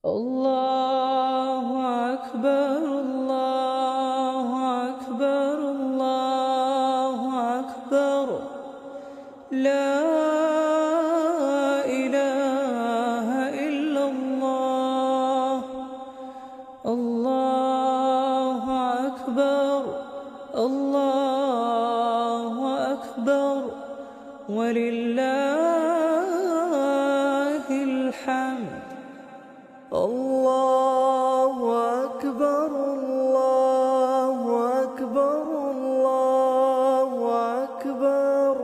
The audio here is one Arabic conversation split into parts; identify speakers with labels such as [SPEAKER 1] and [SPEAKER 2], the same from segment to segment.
[SPEAKER 1] الله أكبر الله أكبر الله أكبر لا إله إلا الله الله أكبر الله أكبر ولله الحمد الله أكبر الله أكبر الله أكبر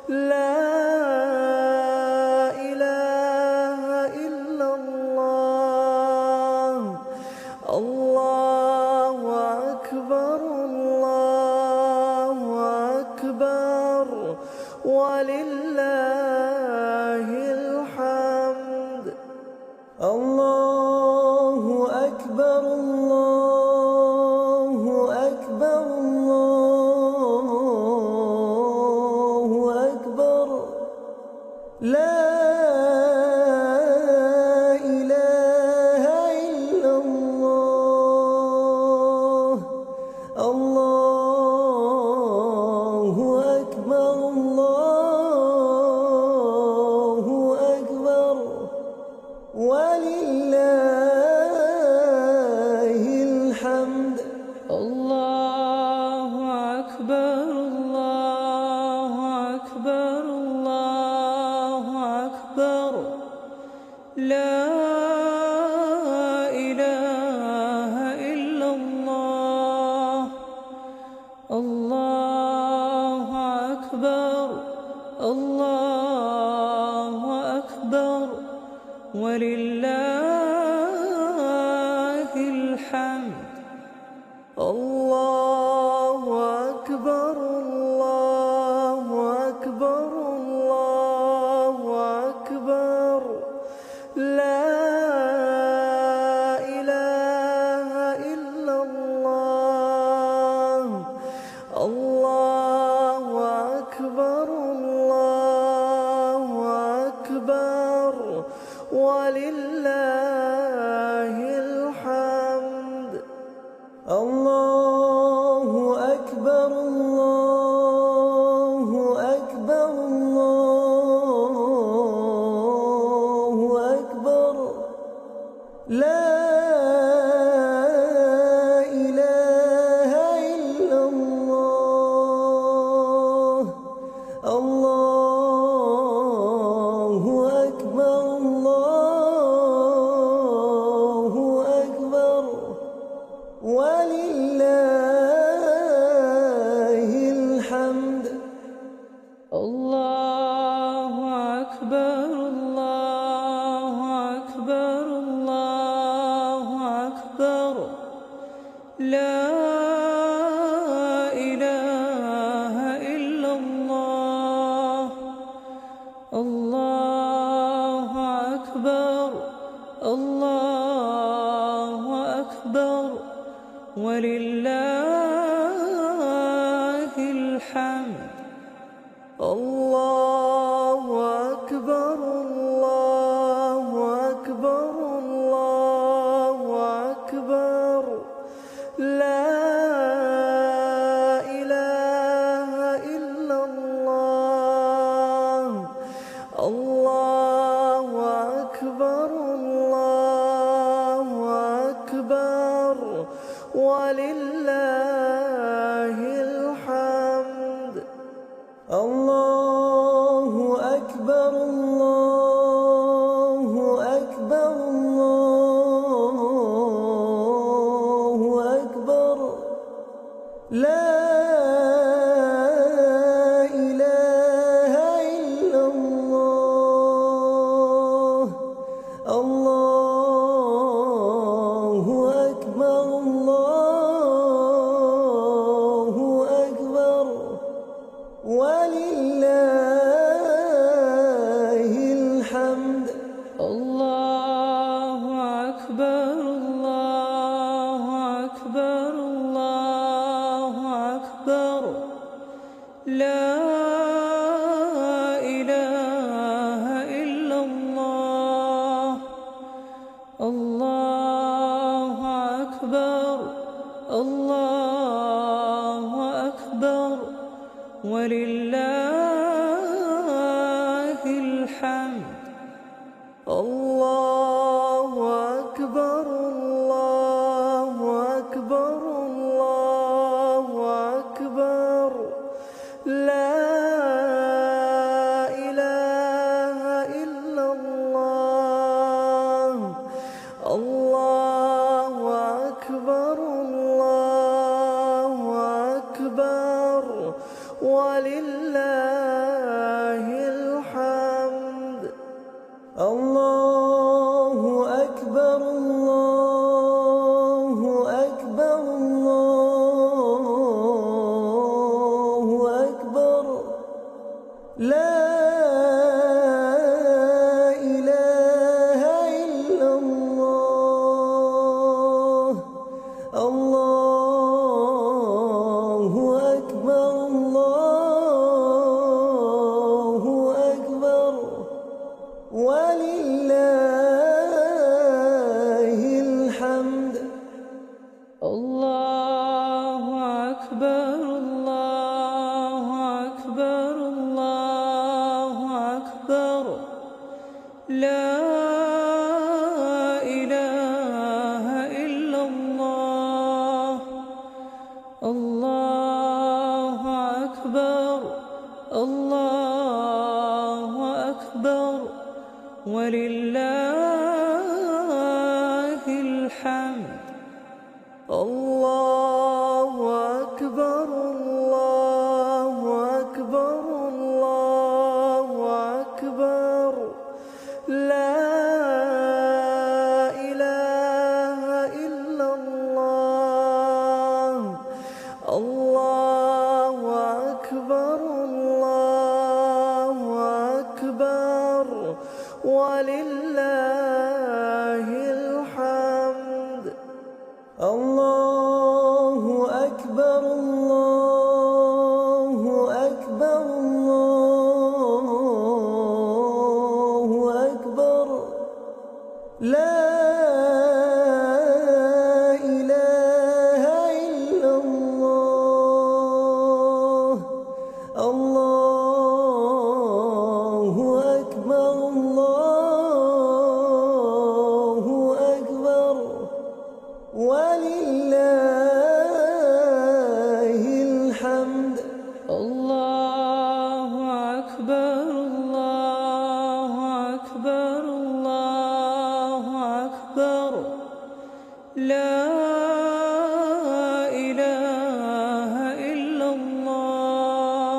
[SPEAKER 1] لا إله إلا الله الله أكبر الله أكبر ولله الحمد الله أكبر الله أكبر الله أكبر لا إله إلا الله الله أكبر الله أكبر ولله الحمد الله أكبر الله أكبر الله أكبر لا إله إلا الله الله أكبر الله أكبر ولله الحمد الله أكبر الله أكبر الله أكبر لا إله إلا الله الله أكبر الله أكبر ولله الحمد الله أكبر الله أكبر الله أكبر لا إله إلا الله الله أكبر الله أكبر ولله الحمد الله أكبر الله أكبر الله أكبر لا إله إلا الله الله أكبر الله أكبر ولله الحمد الله أكبر الله أكبر الله أكبر لا إله إلا الله الله أكبر الله أكبر ولله الحمد الله أكبر الله أكبر الله أكبر لا إله إلا الله الله أكبر الله أكبر ولله الحمد الله أكبر الله أكبر الله أكبر لا إله إلا الله الله أكبر الله أكبر ولله الحمد. الله أكبر الله أكبر الله أكبر لا إله إلا الله. الله أكبر الله أكبر ولله الحمد. الله أكبر الله أكبر الله أكبر لا إله إلا الله. الله أكبر الله أكبر ولله الحمد. الله أكبر الله أكبر الله أكبر لا إله إلا الله. الله أكبر الله أكبر ولله الحمد. الله أكبر الله أكبر الله أكبر لا إله إلا الله. الله أكبر الله أكبر ولله الحمد. الله أكبر الله أكبر الله أكبر لا إله إلا الله. الله أكبر الله أكبر ولله الحمد. الله أكبر الله أكبر الله أكبر لا إله إلا الله.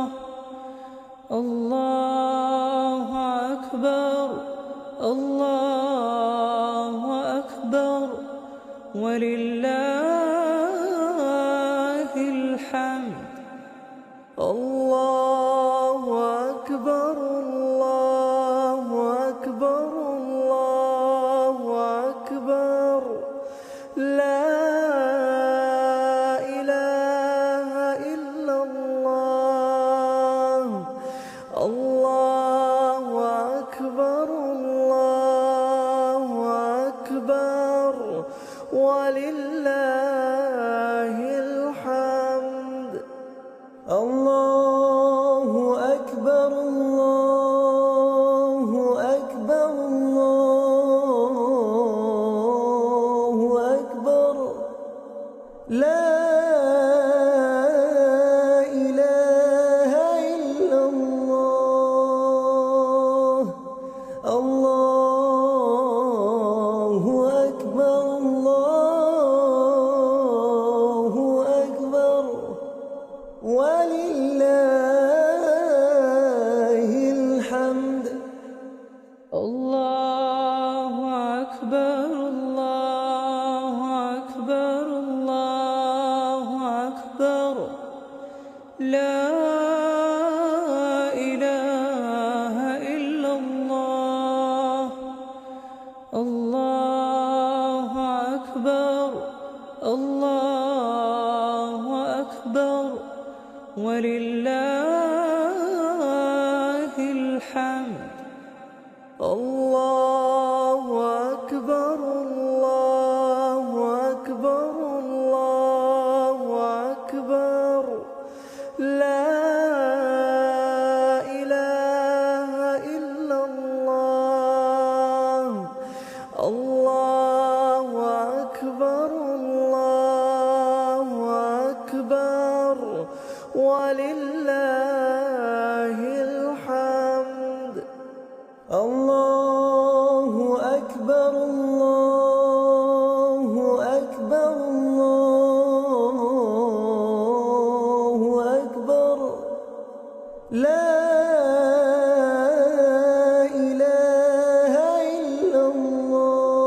[SPEAKER 1] الله أكبر الله أكبر ولله الحمد. الله أكبر الله أكبر الله أكبر لا إله إلا الله. الله أكبر الله أكبر ولله الحمد. الله أكبر الله أكبر الله أكبر لا إله إلا الله. الله أكبر الله أكبر ولله الحمد. الله أكبر الله أكبر الله أكبر لا إله إلا الله. الله أكبر الله أكبر ولله الحمد. الله أكبر
[SPEAKER 2] الله أكبر الله أكبر ولله الحمد. الله أكبر الله أكبر الله أكبر لا إله إلا الله.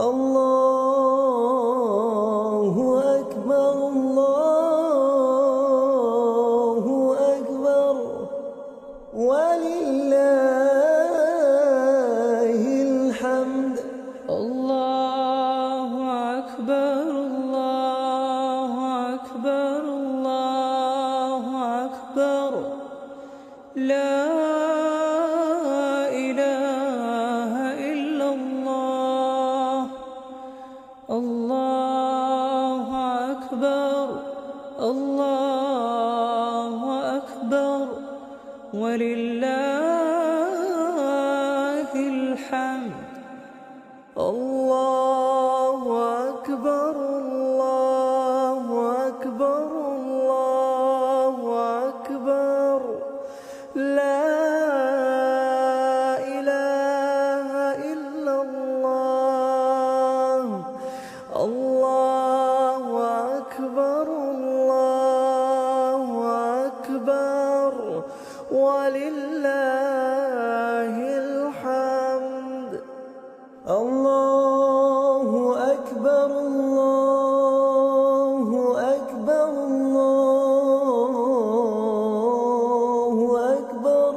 [SPEAKER 2] الله أكبر الله أكبر ولله الحمد.
[SPEAKER 1] الله أكبر الله أكبر الله أكبر لا إله إلا الله. الله أكبر الله أكبر ولله الحمد.
[SPEAKER 2] الله أكبر الله أكبر الله أكبر لا إله إلا الله. الله أكبر الله أكبر ولله الحمد. الله أكبر الله أكبر الله أكبر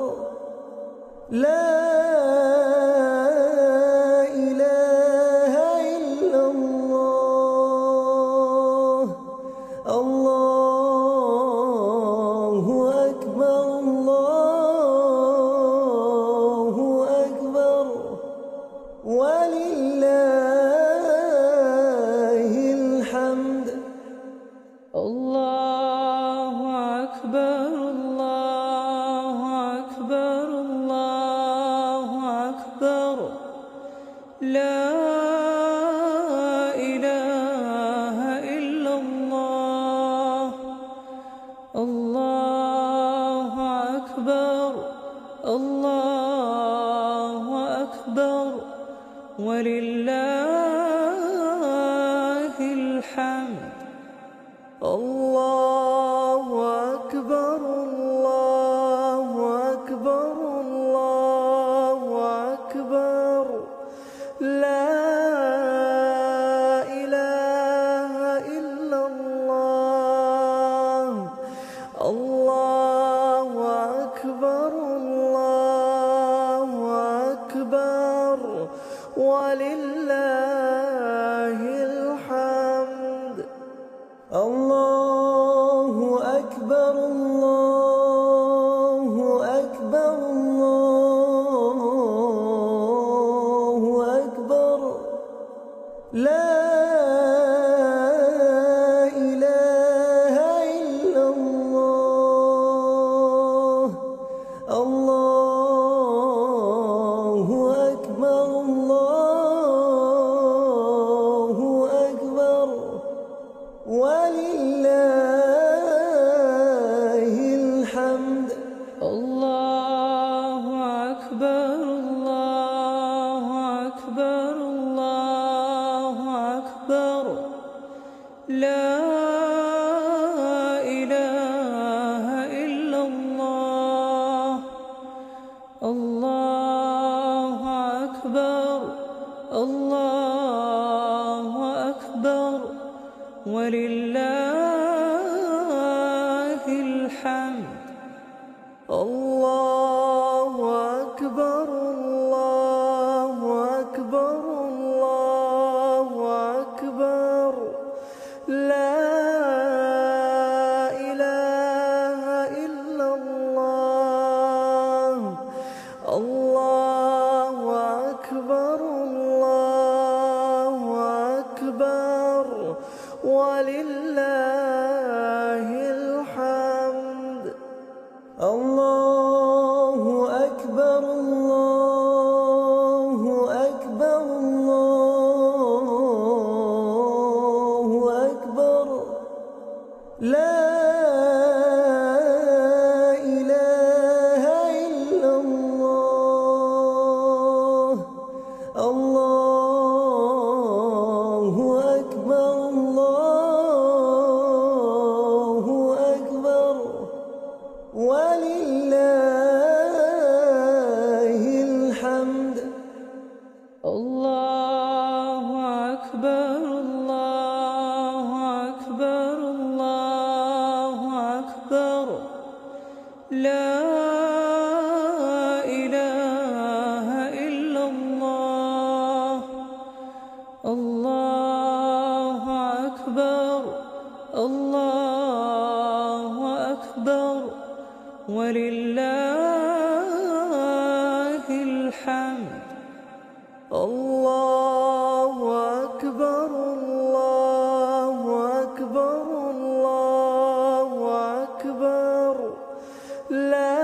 [SPEAKER 2] لا إله إلا الله. الله أكبر الله أكبر ولله الحمد.
[SPEAKER 1] الله أكبر الله أكبر الله أكبر لا إله إلا الله. الله أكبر الله أكبر ولله الحمد.
[SPEAKER 2] الله أكبر الله أكبر الله أكبر لا إله إلا الله. الله أكبر الله أكبر ولله الحمد. الله أكبر الله أكبر الله أكبر لا إله إلا الله. الله أكبر الله أكبر ولله الحمد.
[SPEAKER 1] الله أكبر الله أكبر الله أكبر لا إله إلا الله. الله أكبر الله أكبر ولله الحمد.
[SPEAKER 2] الله أكبر الله أكبر الله أكبر لا إله إلا الله. الله أكبر الله أكبر ولله الحمد. الله أكبر الله
[SPEAKER 1] الله أكبر الله أكبر الله أكبر لا إله إلا الله الله أكبر الله أكبر ولله الحمد
[SPEAKER 2] الله أكبر الله أكبر الله أكبر لا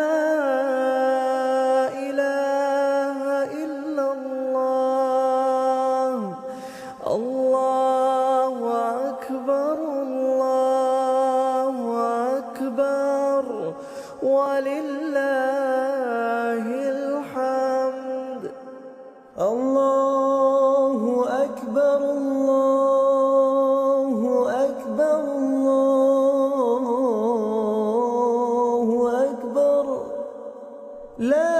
[SPEAKER 2] إله إلا الله الله أكبر الله أكبر ولله الحمد الله أكبر الله أكبر الله أكبر لا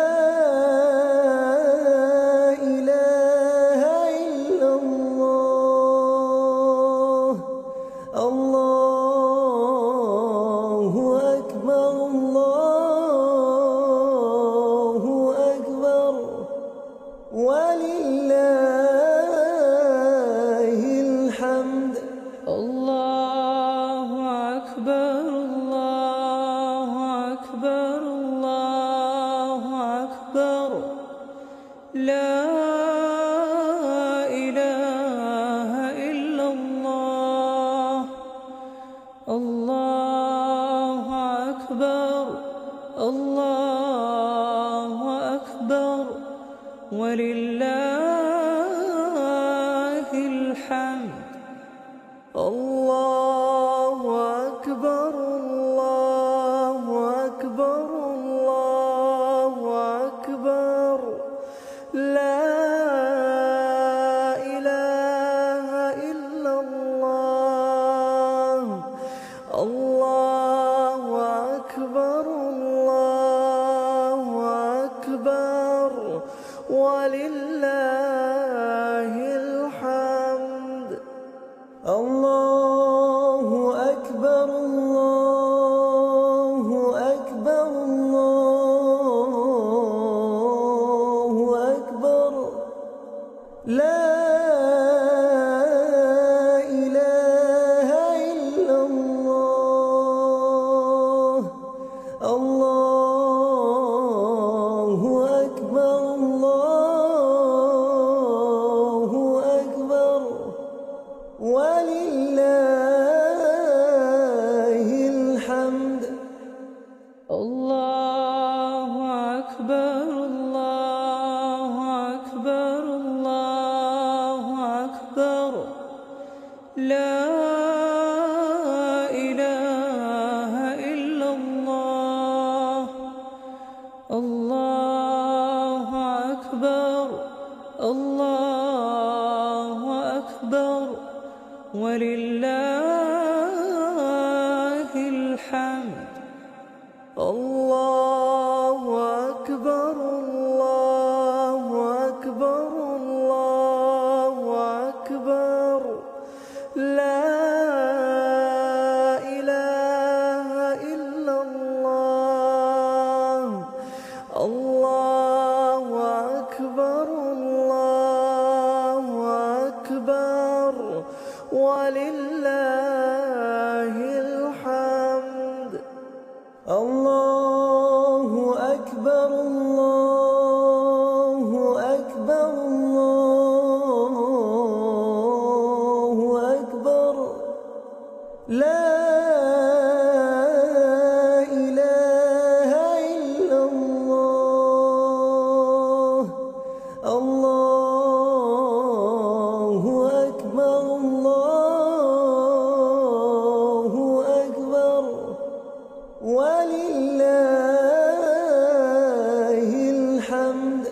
[SPEAKER 2] إله إلا الله الله أكبر الله أكبر ولله الحمد
[SPEAKER 1] الله أكبر الله أكبر الله أكبر لا إله إلا الله الله أكبر الله أكبر ولله الحمد
[SPEAKER 2] الله أكبر الله أكبر الله أكبر لا إله إلا الله الله أكبر الله أكبر ولله الحمد الله أكبر الله أكبر الله أكبر لا إله إلا الله الله أكبر الله أكبر ولله الحمد
[SPEAKER 1] الله أكبر الله أكبر الله أكبر لا إله إلا الله الله أكبر الله أكبر ولله الحمد
[SPEAKER 2] الله أكبر الله أكبر الله أكبر لا إله إلا الله الله أكبر الله أكبر ولله الحمد الله أكبر الله أكبر الله أكبر لا إله إلا الله الله أكبر الله أكبر ولله الحمد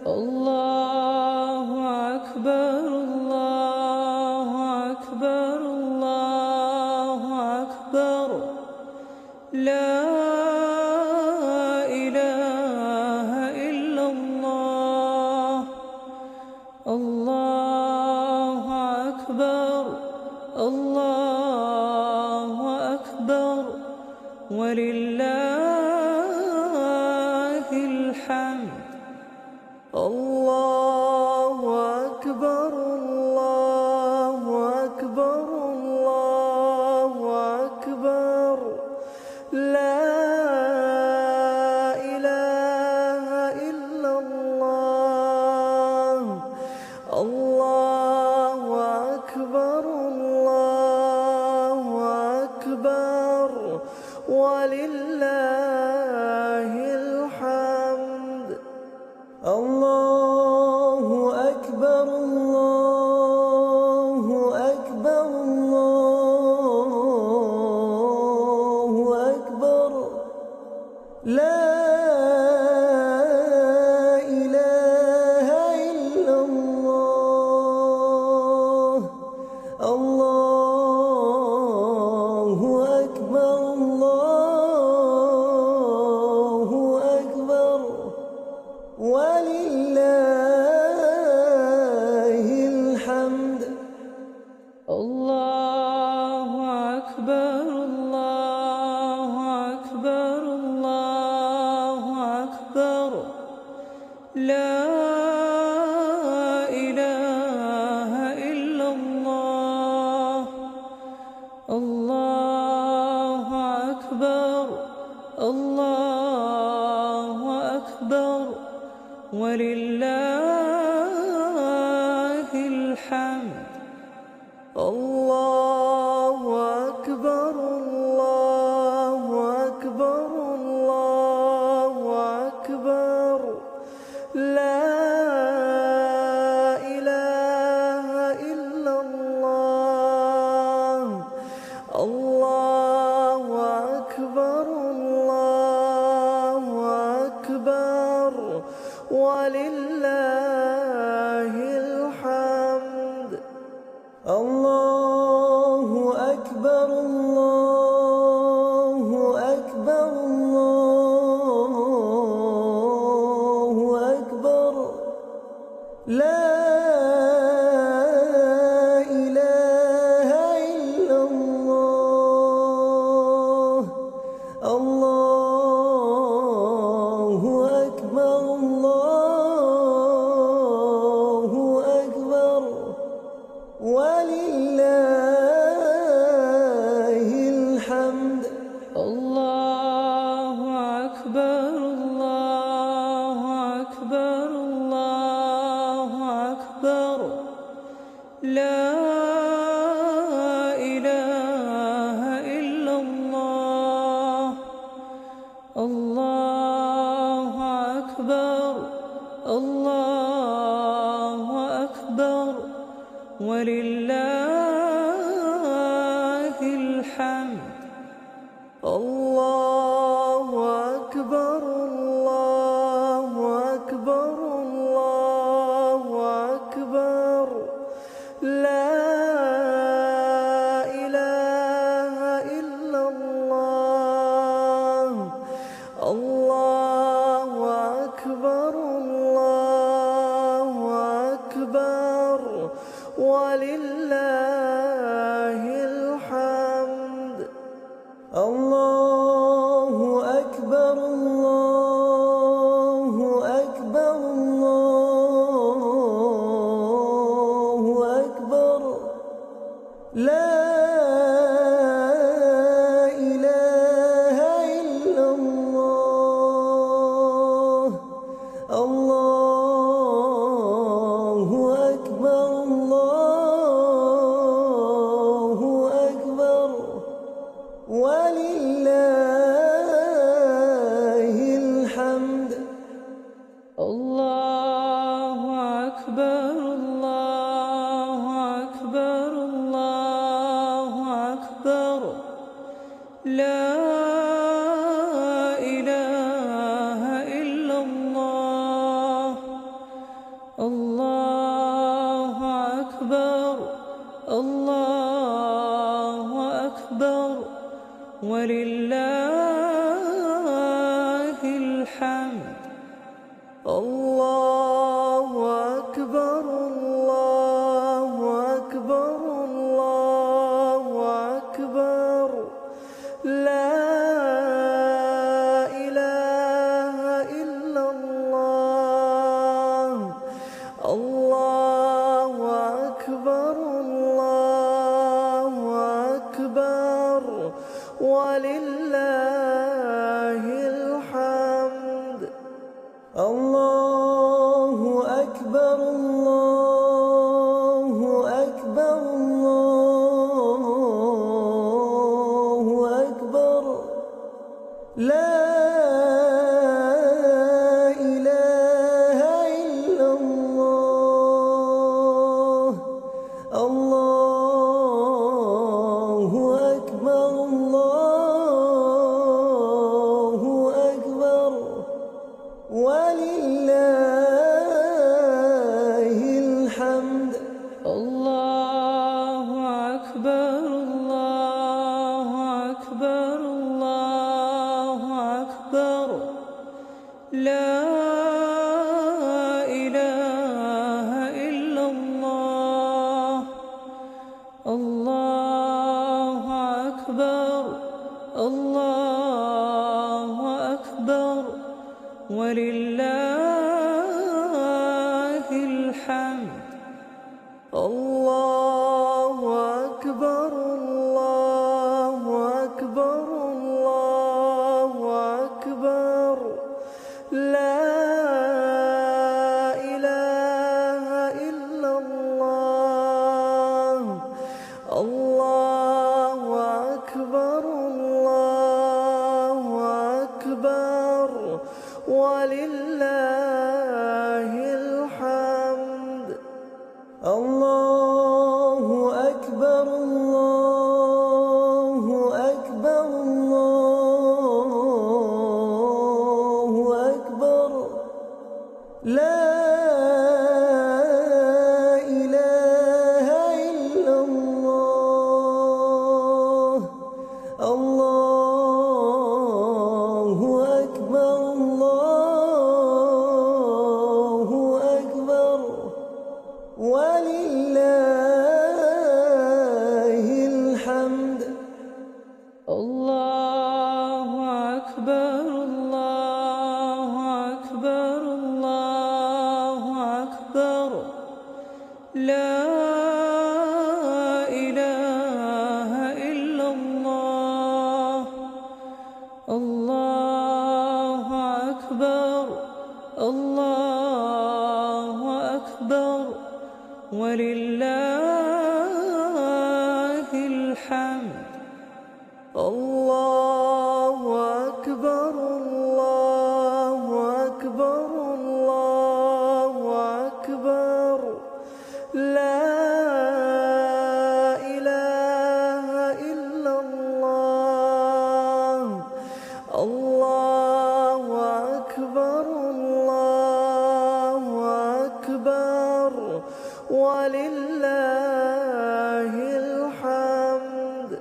[SPEAKER 1] الله أكبر الله أكبر الله الله أكبر الله أكبر ولله الحمد.
[SPEAKER 2] الله أكبر الله أكبر الله أكبر لا إله إلا الله. الله أكبر الله أكبر ولله الحمد. الله أكبر الله أكبر الله أكبر لا إله إلا الله. الله أكبر الله أكبر ولله الحمد.
[SPEAKER 1] الله أكبر الله أكبر الله أكبر لا إله إلا الله. الله أكبر الله أكبر ولله الحمد.
[SPEAKER 2] الله أكبر الله أكبر الله أكبر لا إله إلا الله. الله أكبر الله أكبر ولله الحمد. الله أكبر الله أكبر الله أكبر لا إله إلا الله. الله أكبر الله أكبر ولله الحمد.
[SPEAKER 1] الله أكبر الله أكبر الله أكبر لا إله إلا الله. الله أكبر الله أكبر ولله الحمد.
[SPEAKER 2] الله أكبر الله أكبر الله أكبر لا إله إلا الله. الله أكبر الله أكبر ولله الحمد. الله أكبر الله أكبر الله أكبر لا إله إلا الله. الله أكبر الله أكبر ولله الحمد.
[SPEAKER 1] الله أكبر الله أكبر الله أكبر لا إله إلا الله. الله أكبر الله أكبر ولله الحمد.
[SPEAKER 2] الله أكبر
[SPEAKER 1] الحمد.
[SPEAKER 2] الله أكبر الله أكبر الله أكبر لا إله إلا الله. الله أكبر الله أكبر ولله الحمد. الله أكبر الله أكبر الله أكبر لا إله إلا الله. الله أكبر الله أكبر ولله الحمد.
[SPEAKER 1] الله أكبر الله أكبر الله أكبر لا إله إلا الله. الله أكبر الله أكبر ولله الحمد.
[SPEAKER 2] الله أكبر الله أكبر الله أكبر لا إله إلا الله. الله أكبر الله أكبر ولله الحمد.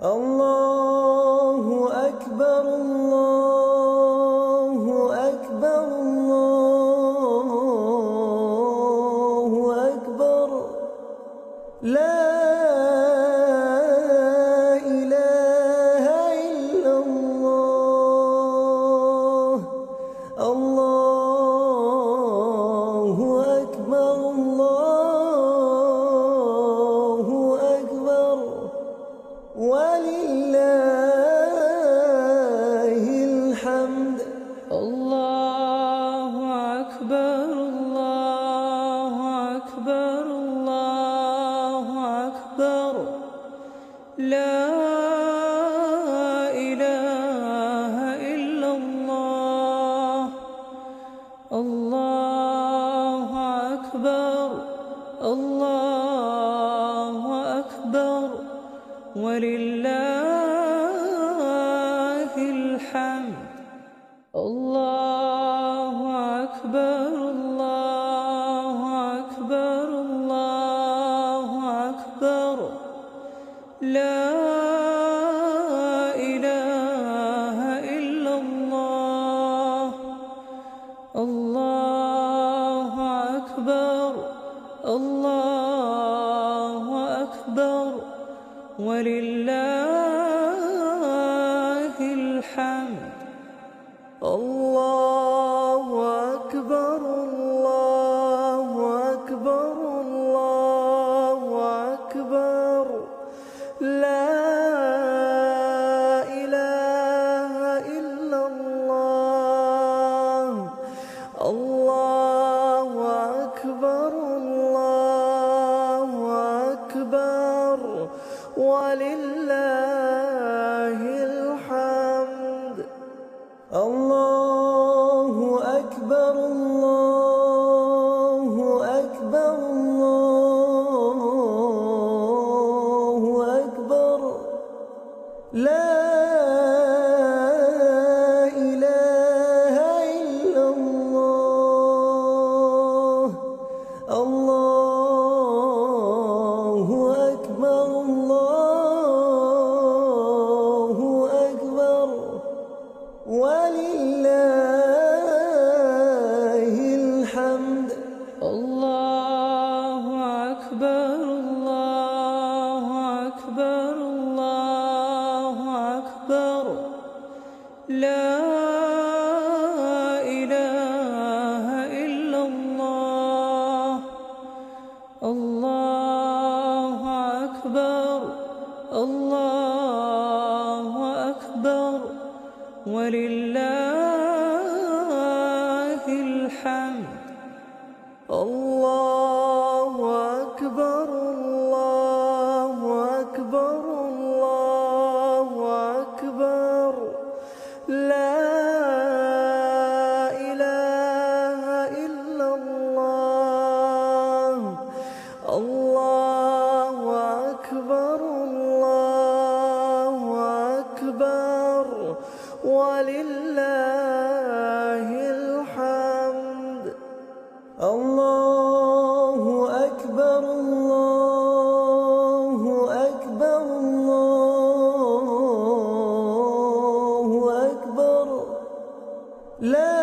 [SPEAKER 2] الله أكبر الله أكبر الله أكبر لا إله إلا الله. الله أكبر الله أكبر ولله الحمد.
[SPEAKER 1] الله أكبر الله أكبر الله أكبر لا إله إلا الله. الله أكبر الله أكبر ولله الحمد. الله أكبر الله أكبر الله أكبر لا إله إلا الله. الله أكبر الله أكبر ولله الحمد.
[SPEAKER 2] الله أكبر الله أكبر الله أكبر لا إله إلا الله. الله أكبر الله أكبر ولله الحمد. الله أكبر الله أكبر الله أكبر لا إله إلا الله. الله أكبر الله أكبر ولله الحمد.
[SPEAKER 1] الله أكبر الله أكبر الله أكبر لا إله إلا الله. الله أكبر ولله الحمد.
[SPEAKER 2] الله أكبر الله أكبر الله أكبر لا إله إلا الله. الله أكبر الله أكبر ولله الحمد. الله أكبر الله أكبر الله أكبر لا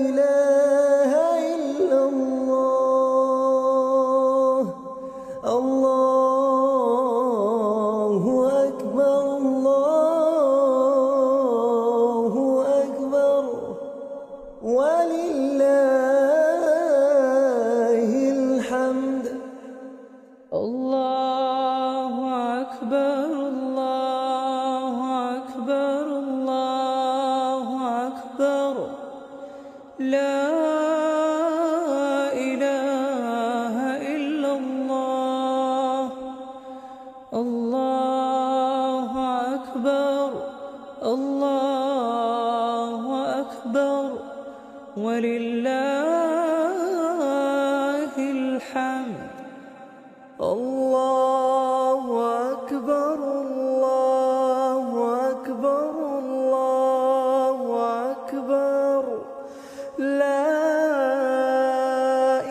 [SPEAKER 2] إله إلا الله. الله أكبر الله أكبر ولله الحمد.
[SPEAKER 1] الله أكبر الله أكبر الله أكبر لا إله إلا الله. الله أكبر الله أكبر ولله الحمد.
[SPEAKER 2] الله أكبر الله أكبر الله أكبر لا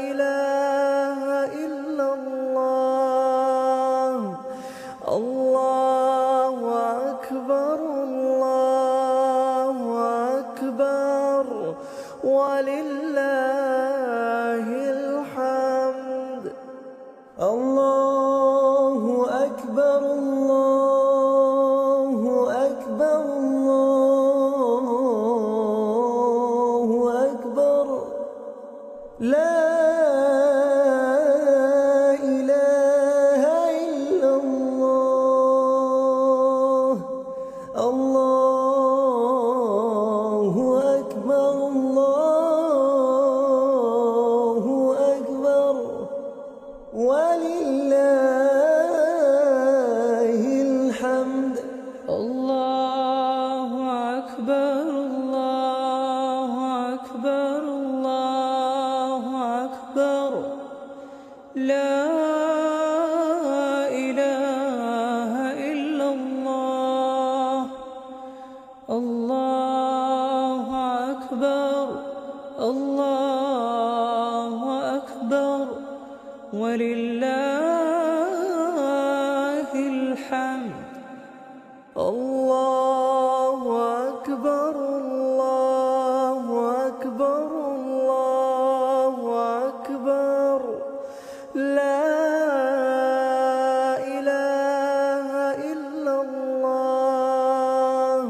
[SPEAKER 2] إله إلا الله. الله أكبر الله أكبر ولله الحمد. الله أكبر الله أكبر الله أكبر لا إله إلا الله. الله أكبر الله أكبر ولله الحمد.
[SPEAKER 1] الله أكبر الله أكبر الله أكبر لا إله إلا الله. الله أكبر الله أكبر ولله الحمد.
[SPEAKER 2] الله أكبر الله أكبر الله أكبر لا إله إلا الله.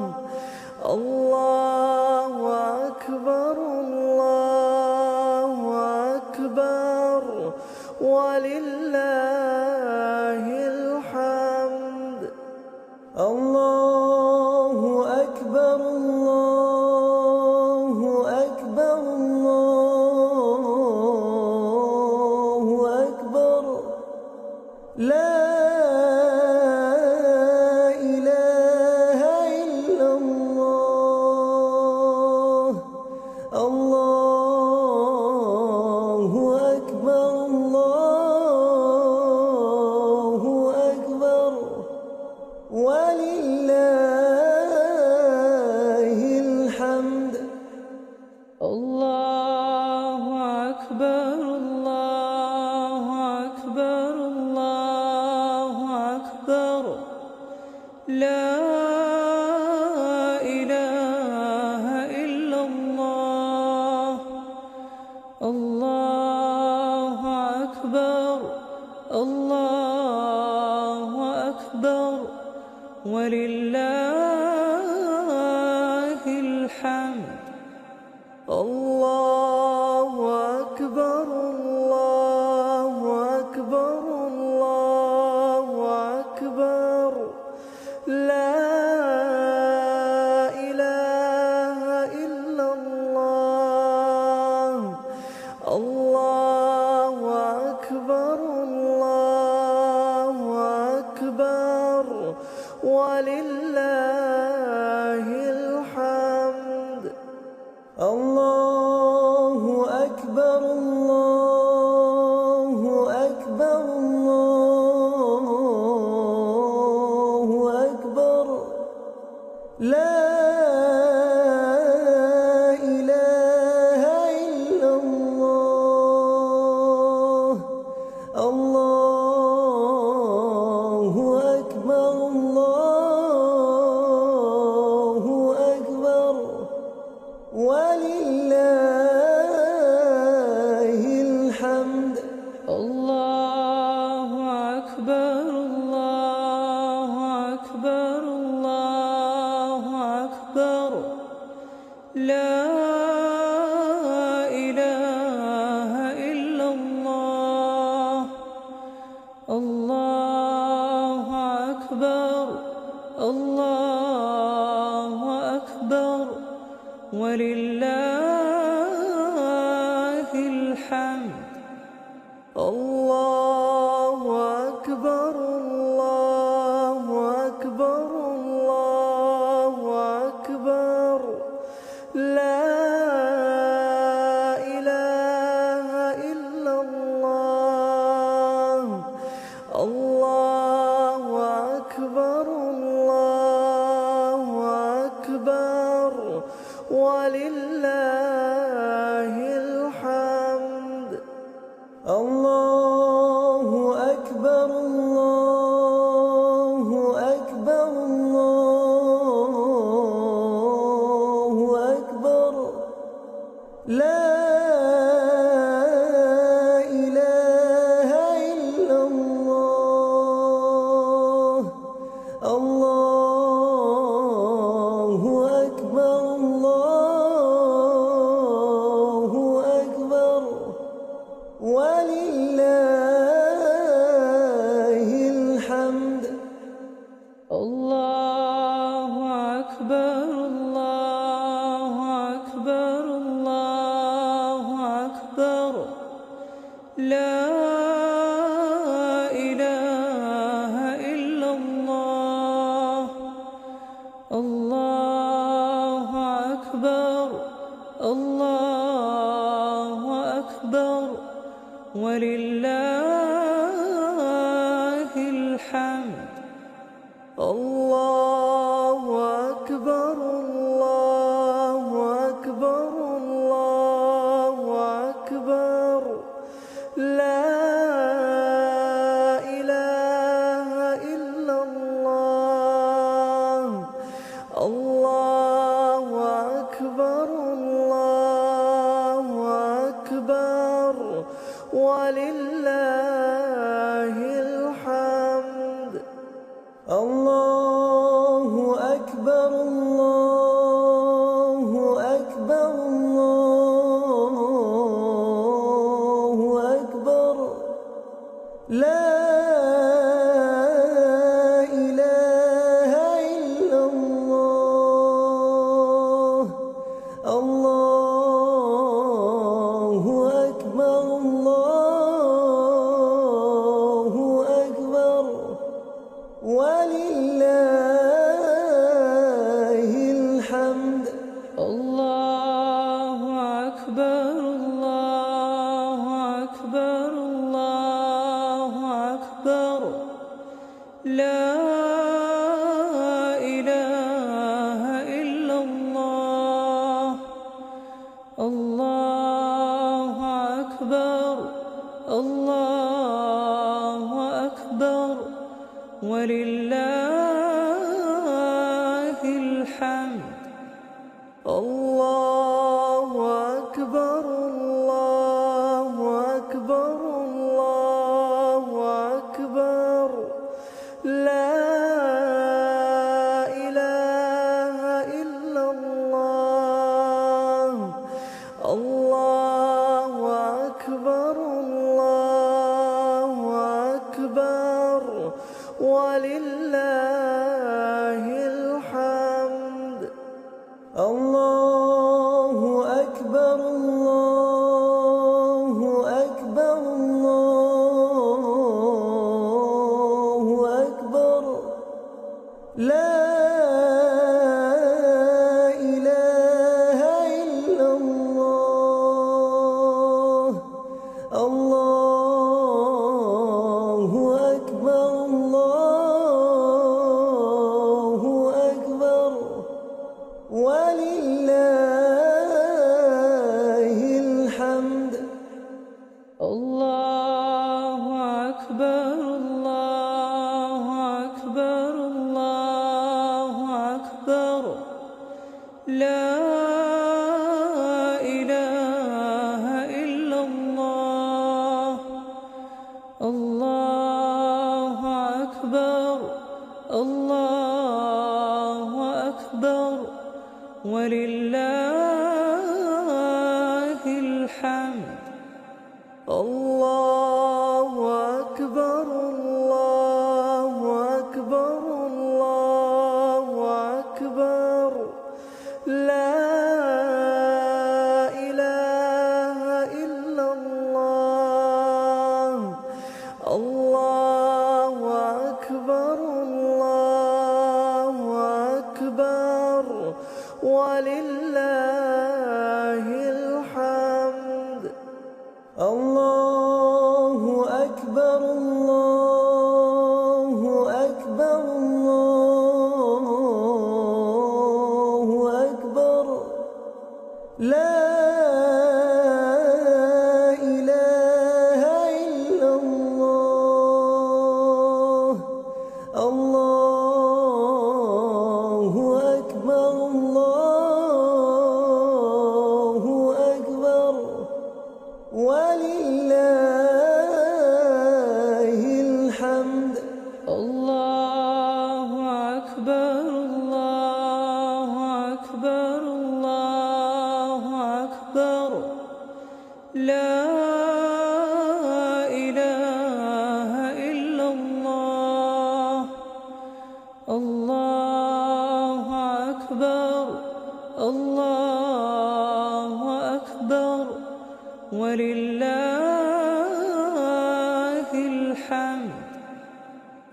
[SPEAKER 2] الله أكبر الله أكبر ولله الحمد. الله أكبر الله أكبر الله أكبر لا إله إلا الله. الله أكبر الله أكبر ولله الحمد.
[SPEAKER 1] الله أكبر الله أكبر الله أكبر لا إله إلا الله. الله أكبر الله أكبر ولله الحمد.
[SPEAKER 2] الله أكبر الله أكبر الله الله أكبر الله أكبر ولله الحمد. الله أكبر الله أكبر الله أكبر لا إله إلا الله. الله أكبر الله أكبر ولله الحمد.
[SPEAKER 1] الله أكبر الله أكبر الله أكبر لا إله إلا الله. الله أكبر الله أكبر ولله الحمد.
[SPEAKER 2] الله أكبر الله أكبر الله أكبر لا إله إلا الله. الله أكبر الله أكبر ولله الحمد. الله أكبر الله أكبر الله أكبر لا إله إلا الله. الله أكبر الله أكبر ولله الحمد.
[SPEAKER 1] الله أكبر الله أكبر الله أكبر لا إله إلا الله. الله أكبر الله أكبر ولله الحمد.
[SPEAKER 2] الله أكبر الله أكبر الله أكبر لا إله إلا الله. الله أكبر الله أكبر ولله الحمد. الله أكبر الله أكبر الله أكبر لا إله إلا الله. الله أكبر الله أكبر ولله الحمد.
[SPEAKER 1] الله أكبر الله أكبر الله أكبر لا إله إلا الله. الله أكبر الله أكبر ولله الحمد.
[SPEAKER 2] الله أكبر الله أكبر الله أكبر لا إله إلا الله. الله أكبر الله أكبر ولله الحمد. الله أكبر الله الله أكبر الله أكبر ولله الحمد.
[SPEAKER 1] الله أكبر الله أكبر الله أكبر لا إله إلا الله. الله أكبر الله أكبر ولله الحمد.
[SPEAKER 2] الله أكبر الله أكبر الله أكبر لا إله إلا الله. الله أكبر الله أكبر ولله الحمد. الله أكبر الله أكبر الله أكبر لا إله إلا الله. الله أكبر الله أكبر ولله الحمد.
[SPEAKER 1] الله أكبر الله أكبر الله أكبر لا إله إلا الله. الله أكبر الله أكبر ولله الحمد.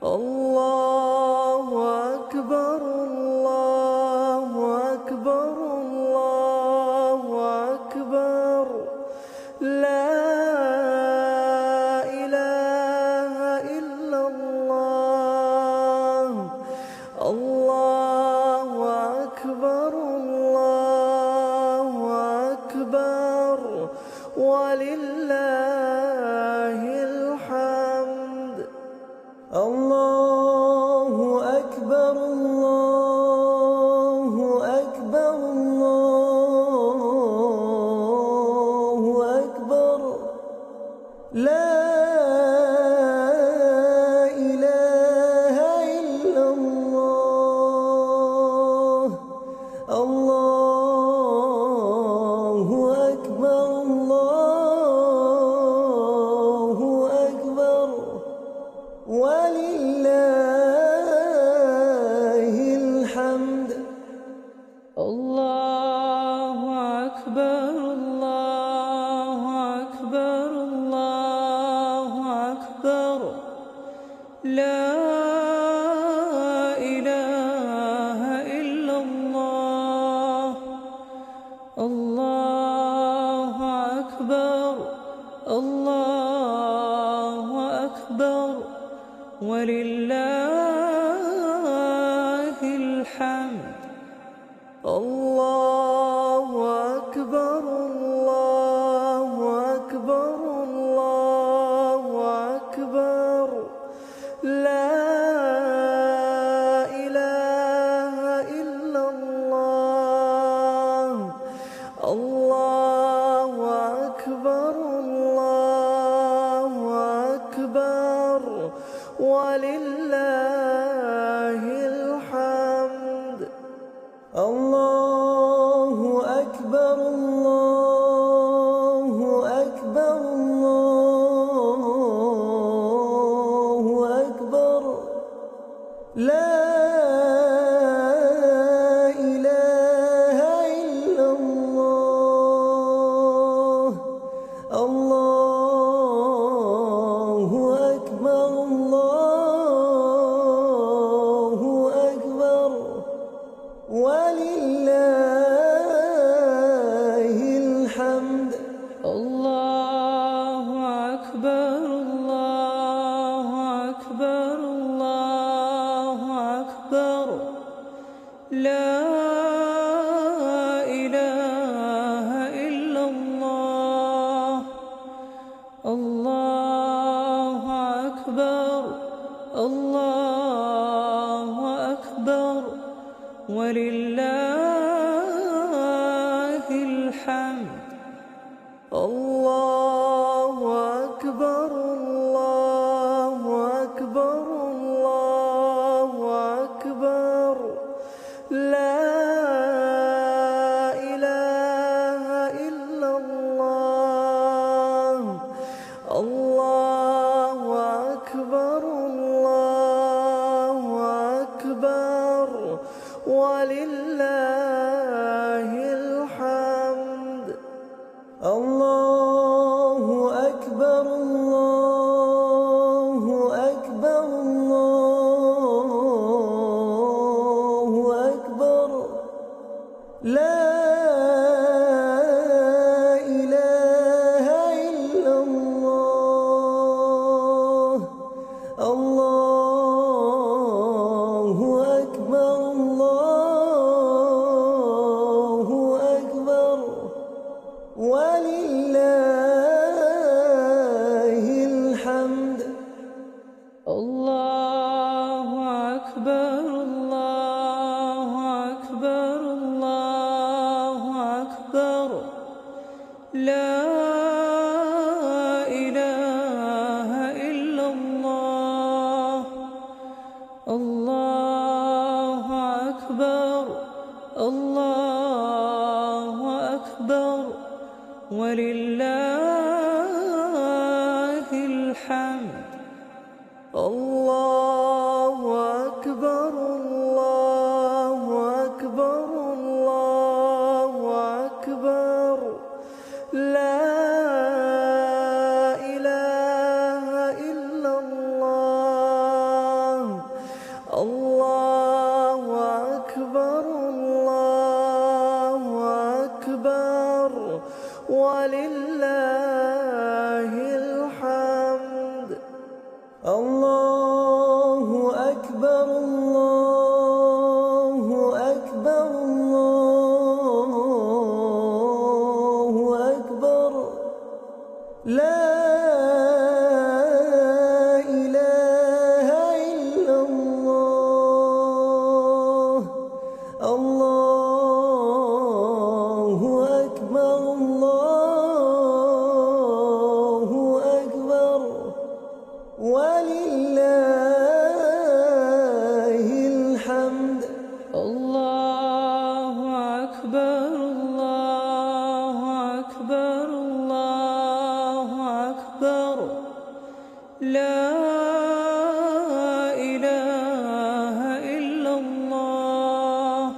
[SPEAKER 2] الله أكبر الله أكبر الله أكبر لا إله إلا الله. الله أكبر الله أكبر ولله الحمد. الله أكبر الله أكبر الله أكبر لا إله إلا الله. الله أكبر الله أكبر ولله الحمد.
[SPEAKER 1] الله أكبر الله أكبر الله أكبر لا إله إلا الله. الله أكبر الله أكبر ولله الحمد.
[SPEAKER 2] الله أكبر الله أكبر الله أكبر لا إله إلا الله. الله أكبر الله أكبر ولله الحمد. الله أكبر الله أكبر الله أكبر لا إله إلا الله. الله أكبر الله أكبر ولله الحمد.
[SPEAKER 1] الله أكبر الله أكبر الله أكبر لا إله إلا الله الله أكبر الله أكبر ولله الحمد
[SPEAKER 2] الله أكبر الله أكبر الله أكبر لا إله إلا الله الله أكبر الله أكبر ولله الحمد الله أكبر الله أكبر الله أكبر لا إله إلا الله الله أكبر الله أكبر ولله الحمد
[SPEAKER 1] الله أكبر الله أكبر الله أكبر لا إله إلا الله الله أكبر الله أكبر ولله الحمد
[SPEAKER 2] الله أكبر الله أكبر الله أكبر لا إله إلا الله الله أكبر الله أكبر ولله الحمد الله أكبر الله أكبر الله أكبر لا إله إلا الله الله أكبر الله أكبر ولله الحمد
[SPEAKER 1] الله أكبر الله أكبر الله أكبر لا إله إلا الله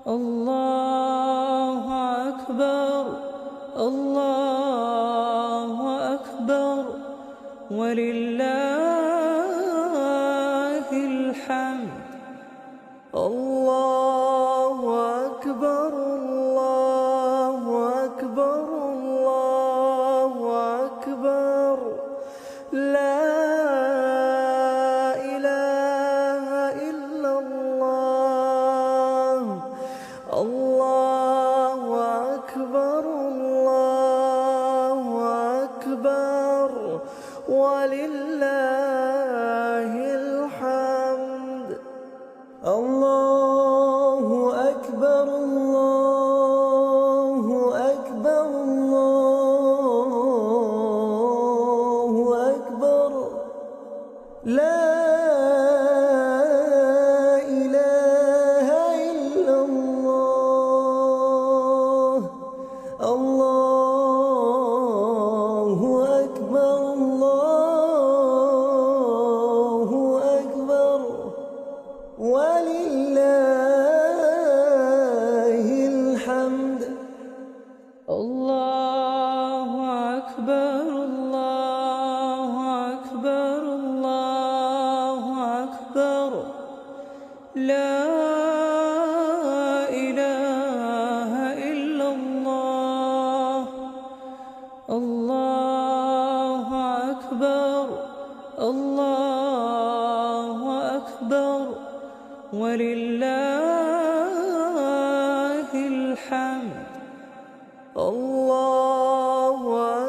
[SPEAKER 1] الله أكبر الله أكبر ولله الحمد
[SPEAKER 2] الله أكبر الله أكبر الله أكبر لا إله إلا الله الله أكبر الله أكبر ولله الحمد الله أكبر الله أكبر الله أكبر لا إله إلا الله الله أكبر الله أكبر ولله الحمد
[SPEAKER 1] الله أكبر الله أكبر الله أكبر لا إله إلا الله الله ولله الحمد.
[SPEAKER 2] الله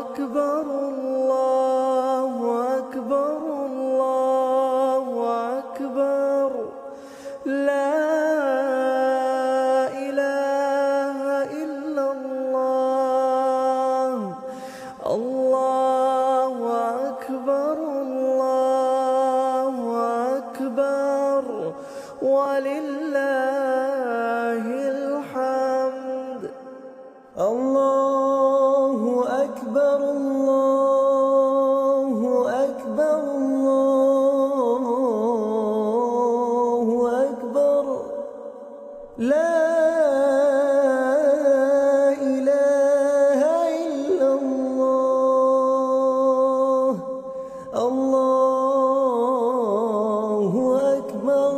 [SPEAKER 2] أكبر الله أكبر الله أكبر لا إله إلا الله. الله أكبر الله أكبر ولله الحمد. الله أكبر الله أكبر الله أكبر لا إله إلا الله. الله أكبر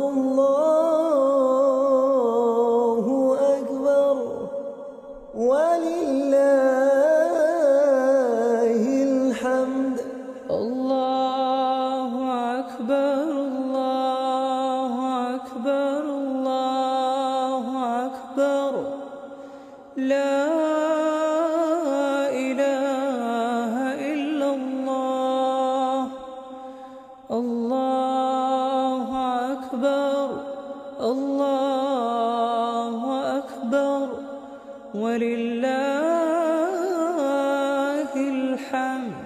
[SPEAKER 2] الله أكبر ولله الحمد.
[SPEAKER 1] الله أكبر الله أكبر الله أكبر لا إله إلا الله. الله أكبر الله أكبر ولله الحمد.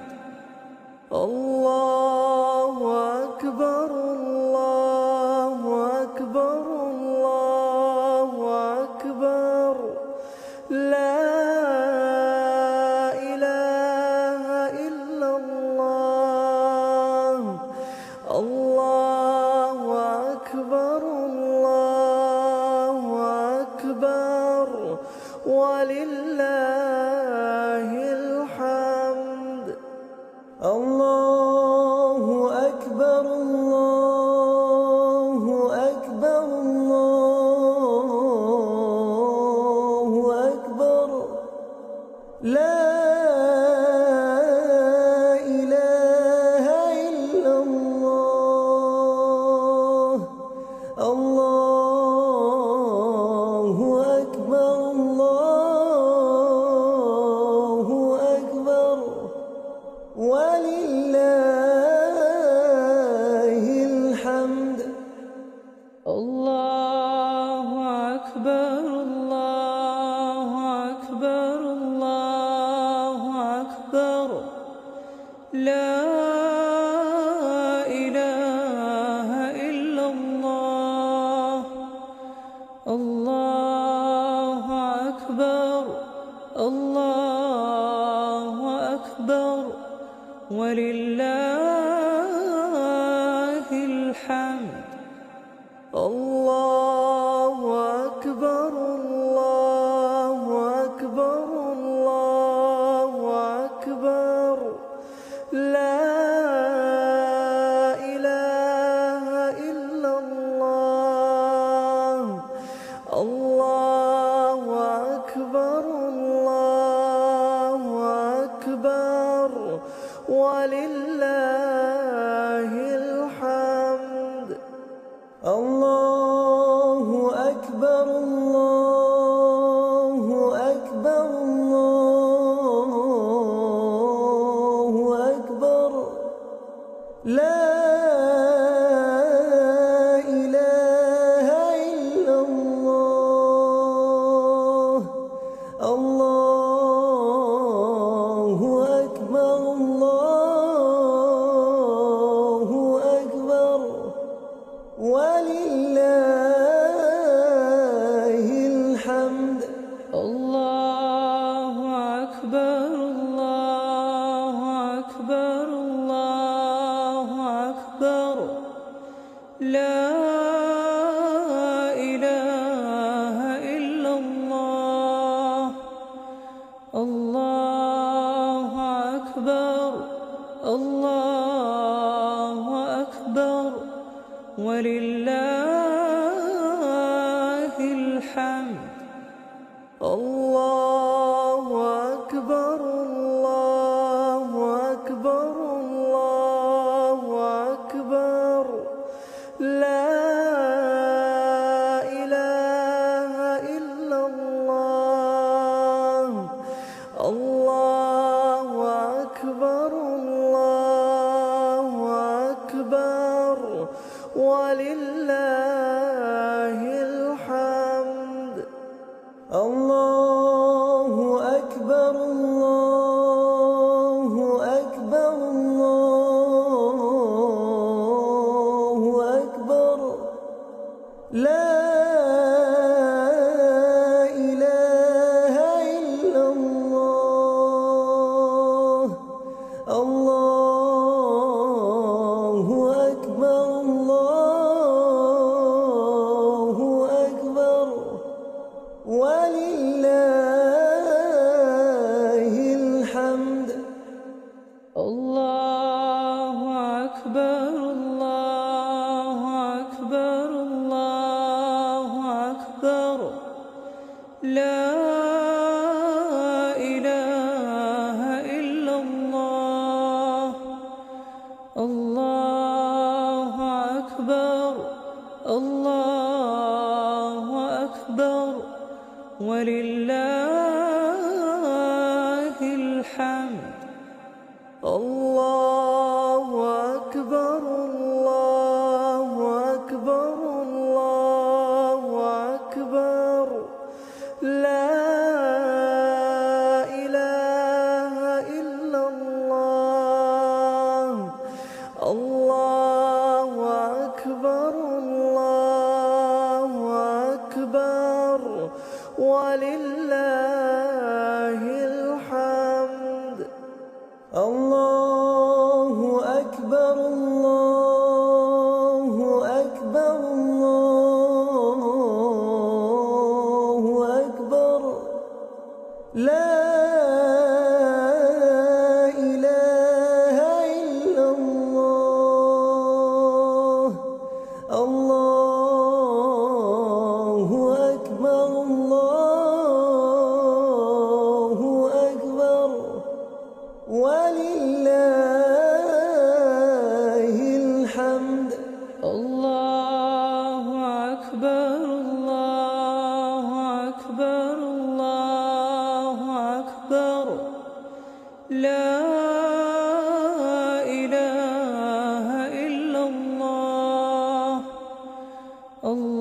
[SPEAKER 2] الله أكبر الله أكبر الله أكبر لا إله إلا الله. الله أكبر الله أكبر ولله الحمد. الله أكبر الله أكبر الله أكبر لا إله إلا الله. الله أكبر الله أكبر ولله الحمد.
[SPEAKER 1] الله أكبر الله أكبر الله أكبر لا إله إلا الله. الله أكبر الله أكبر ولله الحمد.
[SPEAKER 2] الله أكبر الله أكبر الله أكبر لا إله إلا الله. الله أكبر الله أكبر ولله الحمد. الله أكبر الله أكبر الله أكبر لا إله إلا الله. الله أكبر الله أكبر ولله الحمد.
[SPEAKER 1] الله أكبر الله أكبر الله أكبر لا إله إلا الله. الله أكبر الله أكبر ولله الحمد.
[SPEAKER 2] الله أكبر الله أكبر الله أكبر لا ولله الحمد. الله أكبر الله أكبر الله أكبر. لا إله إلا الله. الله أكبر الله أكبر ولله الحمد.
[SPEAKER 1] الله أكبر الله أكبر الله أكبر. لا إله إلا الله. الله أكبر الله أكبر ولله الحمد.
[SPEAKER 2] الله أكبر الله أكبر الله أكبر. لا إله إلا الله. الله أكبر الله أكبر ولله الحمد. الله أكبر الله أكبر الله أكبر. لا إله إلا الله. الله أكبر الله أكبر ولله الحمد.
[SPEAKER 1] الله أكبر الله أكبر الله أكبر. لا إله إلا الله. الله